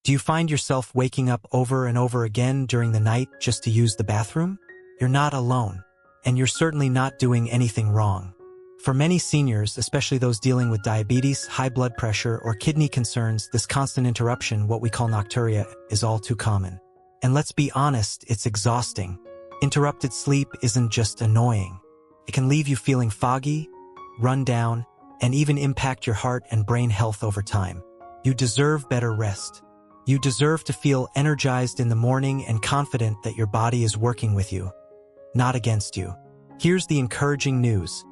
Do you find yourself waking up over and over again during the night just to use the bathroom? You're not alone, and you're certainly not doing anything wrong. For many seniors, especially those dealing with diabetes, high blood pressure, or kidney concerns, this constant interruption, what we call nocturia, is all too common. And let's be honest, it's exhausting. Interrupted sleep isn't just annoying. It can leave you feeling foggy, run down, and even impact your heart and brain health over time. You deserve better rest. You deserve to feel energized in the morning and confident that your body is working with you, not against you. Here's the encouraging news.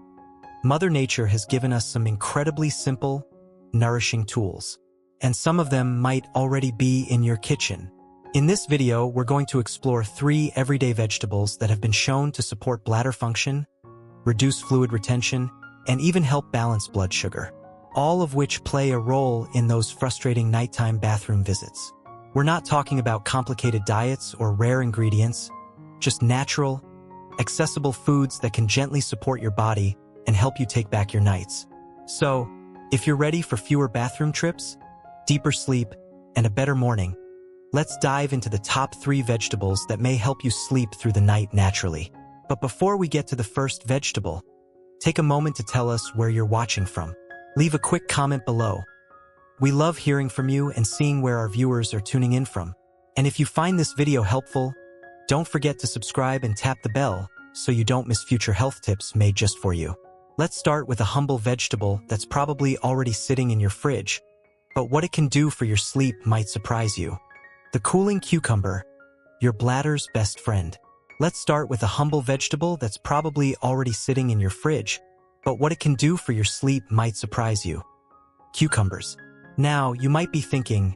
Mother Nature has given us some incredibly simple, nourishing tools, and some of them might already be in your kitchen. In this video, we're going to explore 3 everyday vegetables that have been shown to support bladder function, reduce fluid retention, and even help balance blood sugar, all of which play a role in those frustrating nighttime bathroom visits. We're not talking about complicated diets or rare ingredients, just natural, accessible foods that can gently support your body and help you take back your nights. So, if you're ready for fewer bathroom trips, deeper sleep, and a better morning, let's dive into the top 3 vegetables that may help you sleep through the night naturally. But before we get to the first vegetable, take a moment to tell us where you're watching from. Leave a quick comment below. We love hearing from you and seeing where our viewers are tuning in from. And if you find this video helpful, don't forget to subscribe and tap the bell so you don't miss future health tips made just for you. Let's start with a humble vegetable that's probably already sitting in your fridge, but what it can do for your sleep might surprise you. The cooling cucumber, your bladder's best friend. Let's start with a humble vegetable that's probably already sitting in your fridge, but what it can do for your sleep might surprise you. Cucumbers. Now, you might be thinking,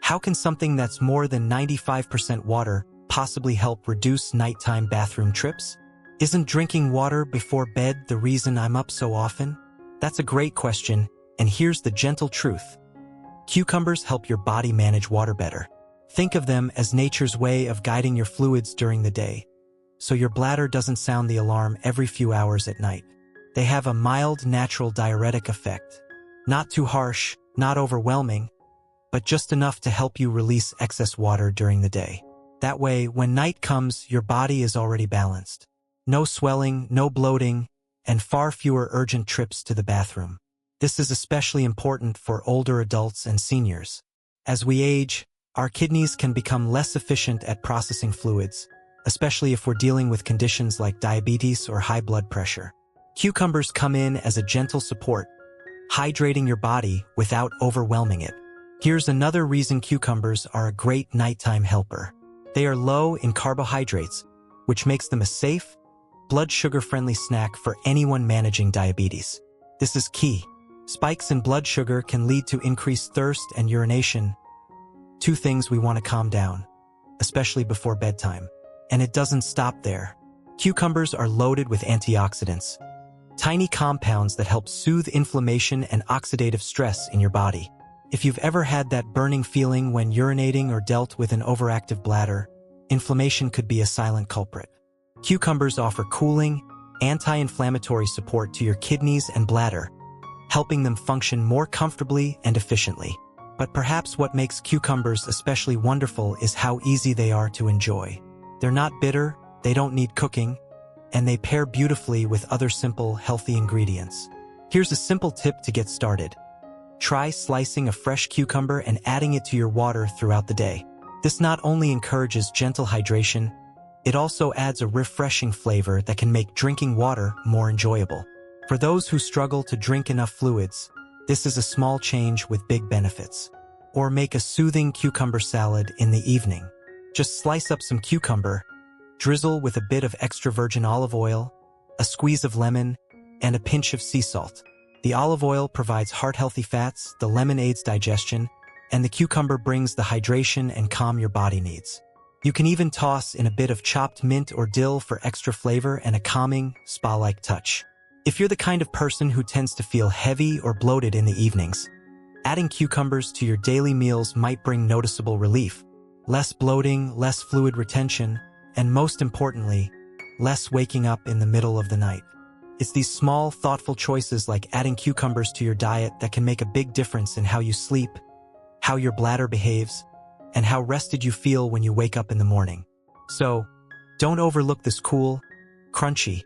how can something that's more than 95% water possibly help reduce nighttime bathroom trips? Isn't drinking water before bed the reason I'm up so often? That's a great question, and here's the gentle truth. Cucumbers help your body manage water better. Think of them as nature's way of guiding your fluids during the day, so your bladder doesn't sound the alarm every few hours at night. They have a mild, natural diuretic effect. Not too harsh, not overwhelming, but just enough to help you release excess water during the day. That way, when night comes, your body is already balanced. No swelling, no bloating, and far fewer urgent trips to the bathroom. This is especially important for older adults and seniors. As we age, our kidneys can become less efficient at processing fluids, especially if we're dealing with conditions like diabetes or high blood pressure. Cucumbers come in as a gentle support, hydrating your body without overwhelming it. Here's another reason cucumbers are a great nighttime helper. They are low in carbohydrates, which makes them a safe, blood sugar-friendly snack for anyone managing diabetes. This is key. Spikes in blood sugar can lead to increased thirst and urination, 2 things we want to calm down, especially before bedtime. And it doesn't stop there. Cucumbers are loaded with antioxidants, tiny compounds that help soothe inflammation and oxidative stress in your body. If you've ever had that burning feeling when urinating or dealt with an overactive bladder, inflammation could be a silent culprit. Cucumbers offer cooling, anti-inflammatory support to your kidneys and bladder, helping them function more comfortably and efficiently. But perhaps what makes cucumbers especially wonderful is how easy they are to enjoy. They're not bitter, they don't need cooking, and they pair beautifully with other simple, healthy ingredients. Here's a simple tip to get started. Try slicing a fresh cucumber and adding it to your water throughout the day. This not only encourages gentle hydration, it also adds a refreshing flavor that can make drinking water more enjoyable. For those who struggle to drink enough fluids, this is a small change with big benefits. Or make a soothing cucumber salad in the evening. Just slice up some cucumber, drizzle with a bit of extra virgin olive oil, a squeeze of lemon, and a pinch of sea salt. The olive oil provides heart-healthy fats, the lemon aids digestion, and the cucumber brings the hydration and calm your body needs. You can even toss in a bit of chopped mint or dill for extra flavor and a calming, spa-like touch. If you're the kind of person who tends to feel heavy or bloated in the evenings, adding cucumbers to your daily meals might bring noticeable relief. Less bloating, less fluid retention, and most importantly, less waking up in the middle of the night. It's these small, thoughtful choices like adding cucumbers to your diet that can make a big difference in how you sleep, how your bladder behaves, and how rested you feel when you wake up in the morning. So, don't overlook this cool, crunchy,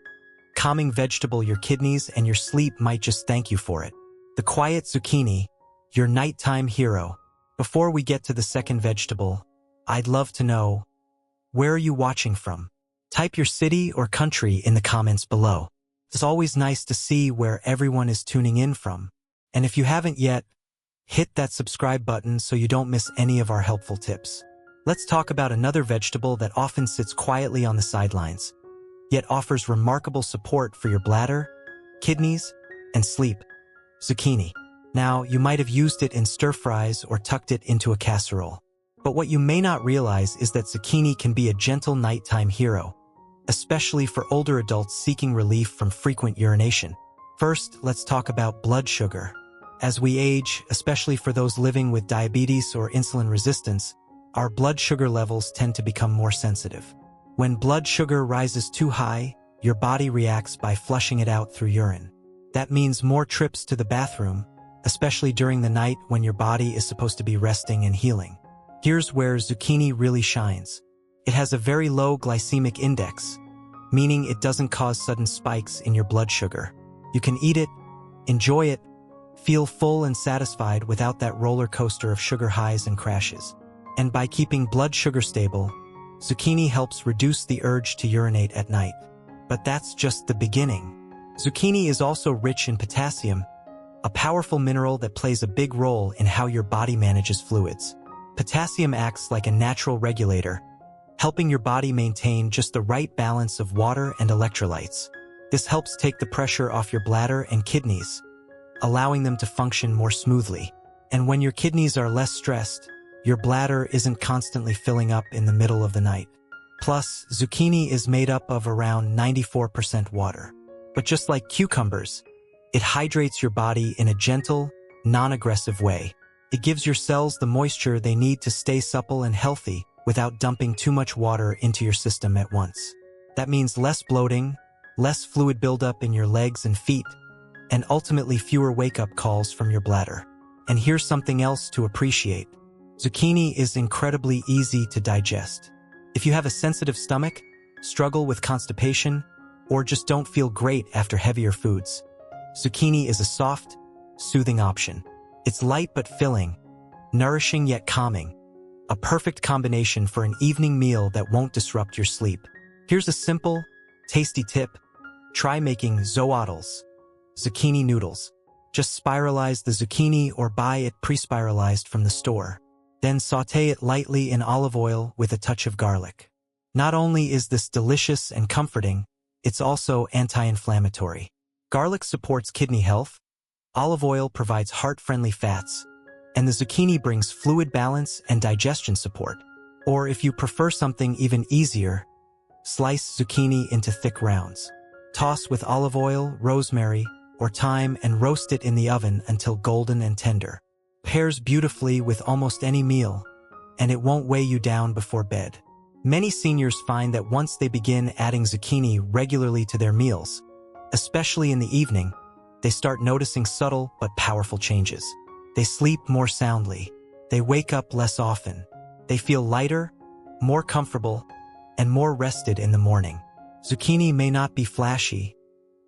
calming vegetable. Your kidneys and your sleep might just thank you for it. The quiet zucchini, your nighttime hero. Before we get to the second vegetable, I'd love to know, where are you watching from? Type your city or country in the comments below. It's always nice to see where everyone is tuning in from. And if you haven't yet, hit that subscribe button so you don't miss any of our helpful tips. Let's talk about another vegetable that often sits quietly on the sidelines, yet offers remarkable support for your bladder, kidneys, and sleep. Zucchini. Now, you might have used it in stir-fries or tucked it into a casserole. But what you may not realize is that zucchini can be a gentle nighttime hero, especially for older adults seeking relief from frequent urination. First, let's talk about blood sugar. As we age, especially for those living with diabetes or insulin resistance, our blood sugar levels tend to become more sensitive. When blood sugar rises too high, your body reacts by flushing it out through urine. That means more trips to the bathroom, especially during the night when your body is supposed to be resting and healing. Here's where zucchini really shines. It has a very low glycemic index, meaning it doesn't cause sudden spikes in your blood sugar. You can eat it, enjoy it, feel full and satisfied without that roller coaster of sugar highs and crashes. And by keeping blood sugar stable, zucchini helps reduce the urge to urinate at night. But that's just the beginning. Zucchini is also rich in potassium, a powerful mineral that plays a big role in how your body manages fluids. Potassium acts like a natural regulator, helping your body maintain just the right balance of water and electrolytes. This helps take the pressure off your bladder and kidneys, allowing them to function more smoothly. And when your kidneys are less stressed, your bladder isn't constantly filling up in the middle of the night. Plus, zucchini is made up of around 94% water. But just like cucumbers, it hydrates your body in a gentle, non-aggressive way. It gives your cells the moisture they need to stay supple and healthy without dumping too much water into your system at once. That means less bloating, less fluid buildup in your legs and feet, and ultimately fewer wake-up calls from your bladder. And here's something else to appreciate. Zucchini is incredibly easy to digest. If you have a sensitive stomach, struggle with constipation, or just don't feel great after heavier foods, zucchini is a soft, soothing option. It's light but filling, nourishing yet calming, a perfect combination for an evening meal that won't disrupt your sleep. Here's a simple, tasty tip. Try making zoodles, zucchini noodles. Just spiralize the zucchini or buy it pre-spiralized from the store. Then sauté it lightly in olive oil with a touch of garlic. Not only is this delicious and comforting, it's also anti-inflammatory. Garlic supports kidney health, olive oil provides heart-friendly fats, and the zucchini brings fluid balance and digestion support. Or if you prefer something even easier, slice zucchini into thick rounds. Toss with olive oil, rosemary, or thyme and roast it in the oven until golden and tender. Pairs beautifully with almost any meal, and it won't weigh you down before bed. Many seniors find that once they begin adding zucchini regularly to their meals, especially in the evening, they start noticing subtle but powerful changes. They sleep more soundly. They wake up less often. They feel lighter, more comfortable, and more rested in the morning. Zucchini may not be flashy,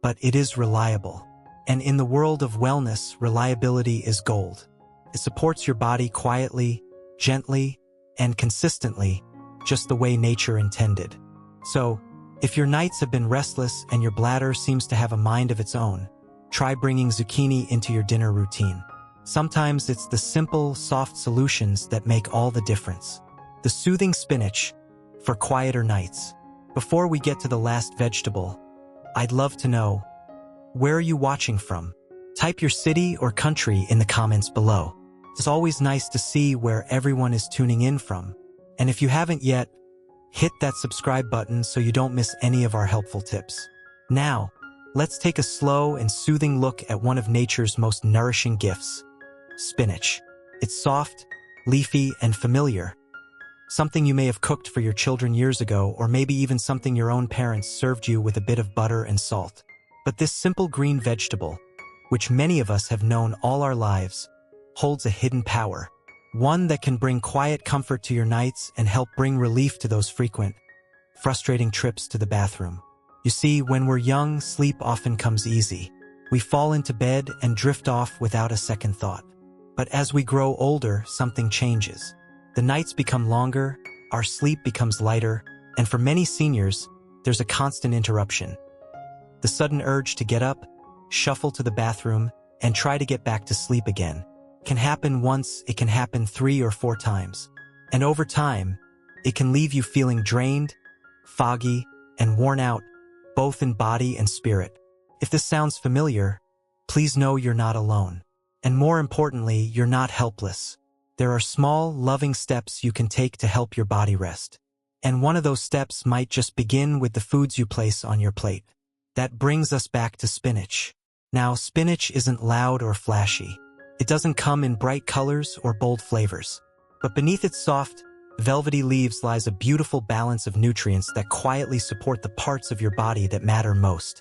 but it is reliable. And in the world of wellness, reliability is gold. It supports your body quietly, gently, and consistently, just the way nature intended. So, if your nights have been restless and your bladder seems to have a mind of its own, try bringing zucchini into your dinner routine. Sometimes it's the simple, soft solutions that make all the difference. The soothing spinach, for quieter nights. Before we get to the last vegetable, I'd love to know, where are you watching from? Type your city or country in the comments below. It's always nice to see where everyone is tuning in from. And if you haven't yet, hit that subscribe button so you don't miss any of our helpful tips. Now, let's take a slow and soothing look at one of nature's most nourishing gifts, spinach. It's soft, leafy, and familiar. Something you may have cooked for your children years ago, or maybe even something your own parents served you with a bit of butter and salt. But this simple green vegetable, which many of us have known all our lives, holds a hidden power. One that can bring quiet comfort to your nights and help bring relief to those frequent, frustrating trips to the bathroom. You see, when we're young, sleep often comes easy. We fall into bed and drift off without a second thought. But as we grow older, something changes. The nights become longer, our sleep becomes lighter, and for many seniors, there's a constant interruption. The sudden urge to get up, shuffle to the bathroom, and try to get back to sleep again can happen once, it can happen 3 or 4 times. And over time, it can leave you feeling drained, foggy, and worn out, both in body and spirit. If this sounds familiar, please know you're not alone. And more importantly, you're not helpless. There are small, loving steps you can take to help your body rest. And one of those steps might just begin with the foods you place on your plate. That brings us back to spinach. Now, spinach isn't loud or flashy. It doesn't come in bright colors or bold flavors. But beneath its soft, velvety leaves lies a beautiful balance of nutrients that quietly support the parts of your body that matter most.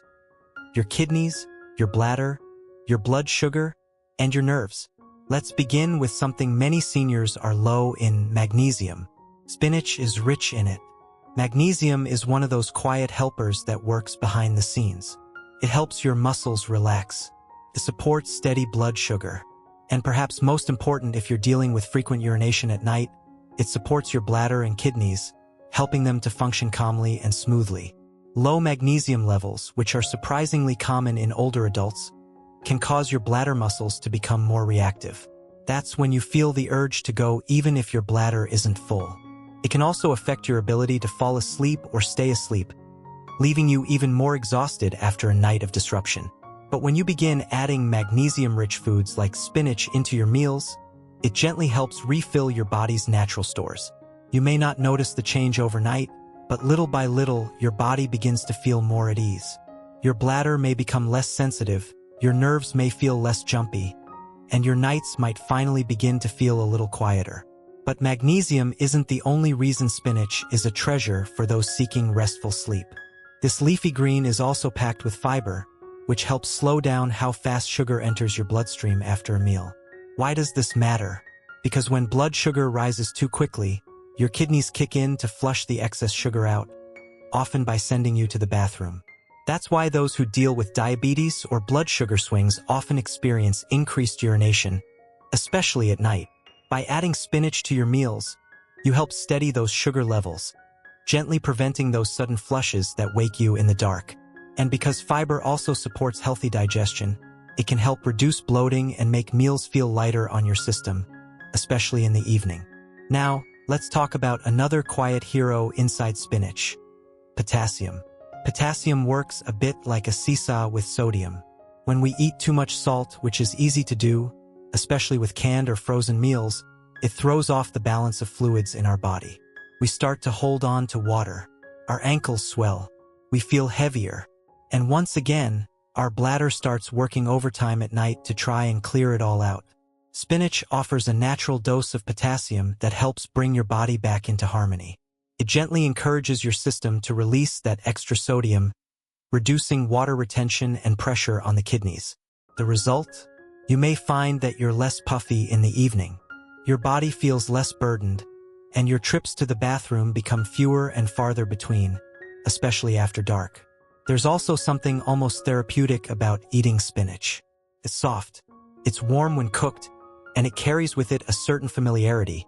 Your kidneys, your bladder, your blood sugar, and your nerves. Let's begin with something many seniors are low in: magnesium. Spinach is rich in it. Magnesium is one of those quiet helpers that works behind the scenes. It helps your muscles relax. It supports steady blood sugar. And perhaps most important if you're dealing with frequent urination at night, it supports your bladder and kidneys, helping them to function calmly and smoothly. Low magnesium levels, which are surprisingly common in older adults, can cause your bladder muscles to become more reactive. That's when you feel the urge to go even if your bladder isn't full. It can also affect your ability to fall asleep or stay asleep, leaving you even more exhausted after a night of disruption. But when you begin adding magnesium-rich foods like spinach into your meals, it gently helps refill your body's natural stores. You may not notice the change overnight, but little by little, your body begins to feel more at ease. Your bladder may become less sensitive, your nerves may feel less jumpy, and your nights might finally begin to feel a little quieter. But magnesium isn't the only reason spinach is a treasure for those seeking restful sleep. This leafy green is also packed with fiber, which helps slow down how fast sugar enters your bloodstream after a meal. Why does this matter? Because when blood sugar rises too quickly, your kidneys kick in to flush the excess sugar out, often by sending you to the bathroom. That's why those who deal with diabetes or blood sugar swings often experience increased urination, especially at night. By adding spinach to your meals, you help steady those sugar levels, gently preventing those sudden flushes that wake you in the dark. And because fiber also supports healthy digestion, it can help reduce bloating and make meals feel lighter on your system, especially in the evening. Now, let's talk about another quiet hero inside spinach: potassium. Potassium works a bit like a seesaw with sodium. When we eat too much salt, which is easy to do, especially with canned or frozen meals, it throws off the balance of fluids in our body. We start to hold on to water. Our ankles swell. We feel heavier. And once again, our bladder starts working overtime at night to try and clear it all out. Spinach offers a natural dose of potassium that helps bring your body back into harmony. It gently encourages your system to release that extra sodium, reducing water retention and pressure on the kidneys. The result? You may find that you're less puffy in the evening. Your body feels less burdened, and your trips to the bathroom become fewer and farther between, especially after dark. There's also something almost therapeutic about eating spinach. It's soft, it's warm when cooked, and it carries with it a certain familiarity,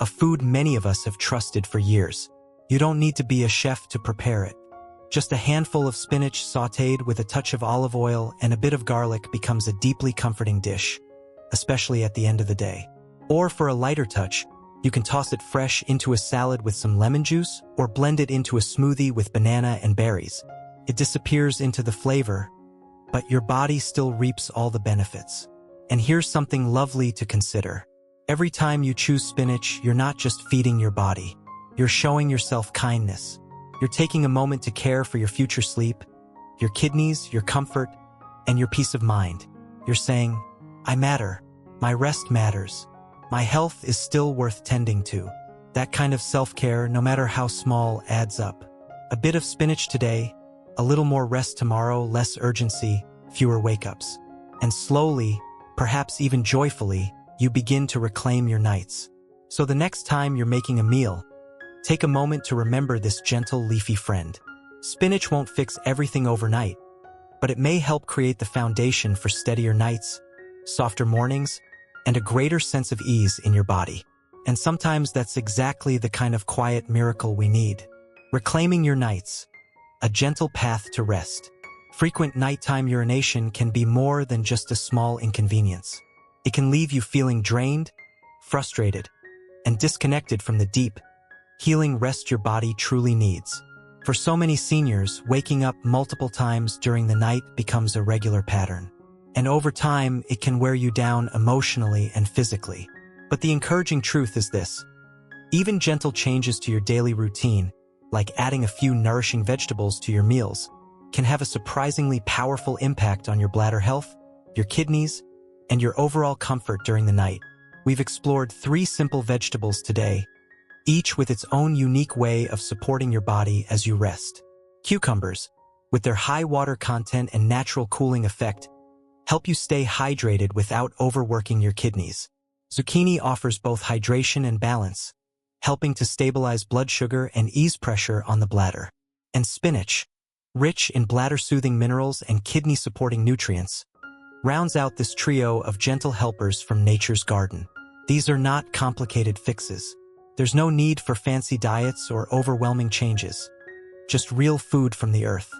a food many of us have trusted for years. You don't need to be a chef to prepare it. Just a handful of spinach sautéed with a touch of olive oil and a bit of garlic becomes a deeply comforting dish, especially at the end of the day. Or for a lighter touch, you can toss it fresh into a salad with some lemon juice or blend it into a smoothie with banana and berries. It disappears into the flavor, but your body still reaps all the benefits. And here's something lovely to consider. Every time you choose spinach, you're not just feeding your body. You're showing yourself kindness. You're taking a moment to care for your future sleep, your kidneys, your comfort, and your peace of mind. You're saying, I matter. My rest matters. My health is still worth tending to. That kind of self-care, no matter how small, adds up. A bit of spinach today, a little more rest tomorrow, less urgency, fewer wake-ups. And slowly, perhaps even joyfully, you begin to reclaim your nights. So the next time you're making a meal, take a moment to remember this gentle leafy friend. Spinach won't fix everything overnight, but it may help create the foundation for steadier nights, softer mornings, and a greater sense of ease in your body. And sometimes that's exactly the kind of quiet miracle we need. Reclaiming your nights, a gentle path to rest. Frequent nighttime urination can be more than just a small inconvenience. It can leave you feeling drained, frustrated, and disconnected from the deep, healing rest your body truly needs. For so many seniors, waking up multiple times during the night becomes a regular pattern. And over time, it can wear you down emotionally and physically. But the encouraging truth is this: even gentle changes to your daily routine, like adding a few nourishing vegetables to your meals, can have a surprisingly powerful impact on your bladder health, your kidneys, and your overall comfort during the night. We've explored 3 simple vegetables today, each with its own unique way of supporting your body as you rest. Cucumbers, with their high water content and natural cooling effect, help you stay hydrated without overworking your kidneys. Zucchini offers both hydration and balance, helping to stabilize blood sugar and ease pressure on the bladder. And spinach, rich in bladder-soothing minerals and kidney-supporting nutrients, rounds out this trio of gentle helpers from nature's garden. These are not complicated fixes. There's no need for fancy diets or overwhelming changes. Just real food from the earth.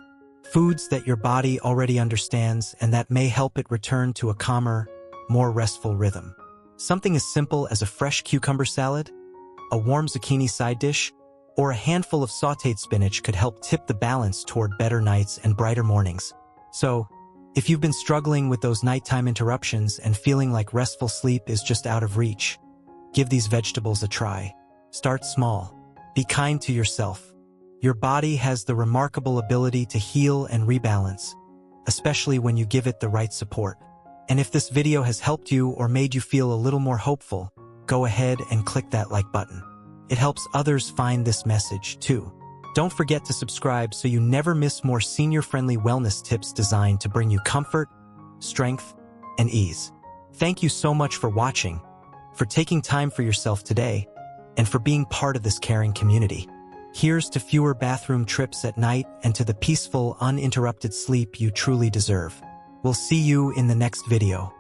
Foods that your body already understands and that may help it return to a calmer, more restful rhythm. Something as simple as a fresh cucumber salad, a warm zucchini side dish, or a handful of sautéed spinach could help tip the balance toward better nights and brighter mornings. So, if you've been struggling with those nighttime interruptions and feeling like restful sleep is just out of reach, give these vegetables a try. Start small. Be kind to yourself. Your body has the remarkable ability to heal and rebalance, especially when you give it the right support. And if this video has helped you or made you feel a little more hopeful, go ahead and click that like button. It helps others find this message too. Don't forget to subscribe so you never miss more senior-friendly wellness tips designed to bring you comfort, strength, and ease. Thank you so much for watching, for taking time for yourself today, and for being part of this caring community. Here's to fewer bathroom trips at night and to the peaceful, uninterrupted sleep you truly deserve. We'll see you in the next video.